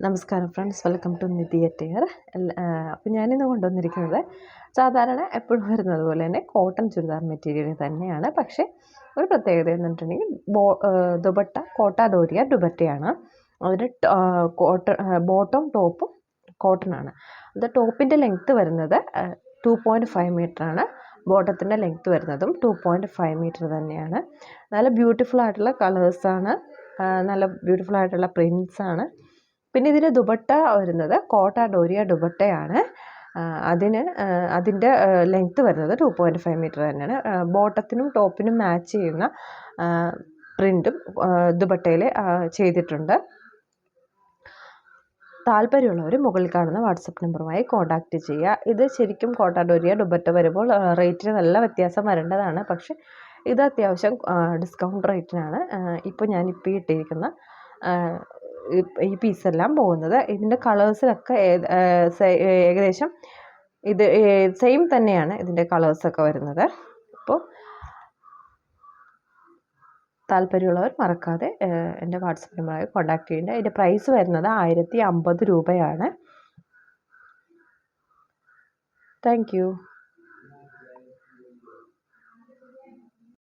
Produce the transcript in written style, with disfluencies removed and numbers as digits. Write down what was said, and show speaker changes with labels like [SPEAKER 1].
[SPEAKER 1] നമസ്കാരം friends, welcome to Nidhi attire. അപ്പോൾ ഞാനിന്ന് കൊണ്ടുവന്നിരിക്കുന്നത് സാധാരണ എപ്പോഴും വരുന്നത് പോലെ തന്നെ കോട്ടൺ ചുരിദാർ മെറ്റീരിയൽ തന്നെയാണ്. പക്ഷേ ഒരു പ്രത്യേകത എന്ന് പറഞ്ഞിട്ടുണ്ടെങ്കിൽ ദുപ്പട്ട കോട്ട ദോരിയ ദുപ്പട്ടയാണ്. അതിന് ബോട്ടം ടോപ്പും കോട്ടൺ ആണ്. അത് ടോപ്പിൻ്റെ ലെങ്ത്ത് വരുന്നത് 2.5 മീറ്ററാണ്. ബോട്ടത്തിൻ്റെ ലെങ്ത്ത് വരുന്നതും 2.5 മീറ്റർ തന്നെയാണ്. നല്ല ബ്യൂട്ടിഫുൾ ആയിട്ടുള്ള കളേഴ്സാണ്, നല്ല ബ്യൂട്ടിഫുൾ ആയിട്ടുള്ള പ്രിൻസാണ്. പിന്നെ ഇതിന് ദുപ്പട്ട വരുന്നത് കോട്ട ഡോരിയ ദുപ്പട്ടയാണ്. അതിൻ്റെ ലെങ്ത്ത് വരുന്നത് 2.5 മീറ്റർ തന്നെയാണ്. ബോട്ടത്തിനും ടോപ്പിനും മാച്ച് ചെയ്യുന്ന പ്രിൻറ്റും ദുപ്പട്ടയിൽ ചെയ്തിട്ടുണ്ട്. താല്പര്യമുള്ളവർ മുകളിൽ കാണുന്ന വാട്സപ്പ് നമ്പറുമായി കോൺടാക്റ്റ് ചെയ്യുക. ഇത് ശരിക്കും കോട്ട ഡോരിയ ദുപ്പട്ട വരുമ്പോൾ റേറ്റിന് നല്ല വ്യത്യാസം വരേണ്ടതാണ്. പക്ഷേ ഇത് അത്യാവശ്യം ഡിസ്കൗണ്ട് റേറ്റിനാണ് ഇപ്പോൾ ഇട്ടിരിക്കുന്ന ഈ പീസെല്ലാം പോകുന്നത്. ഇതിൻ്റെ കളേഴ്സിലൊക്കെ ഏകദേശം ഇത് സെയിം തന്നെയാണ് ഇതിൻ്റെ കളേഴ്സൊക്കെ വരുന്നത്. അപ്പോൾ താല്പര്യമുള്ളവർ മറക്കാതെ എൻ്റെ വാട്സപ്പ് നമ്പറായി കോൺടാക്ട് ചെയ്യേണ്ട. ഇതിൻ്റെ പ്രൈസ് വരുന്നത് 1050 രൂപയാണ്. Thank you.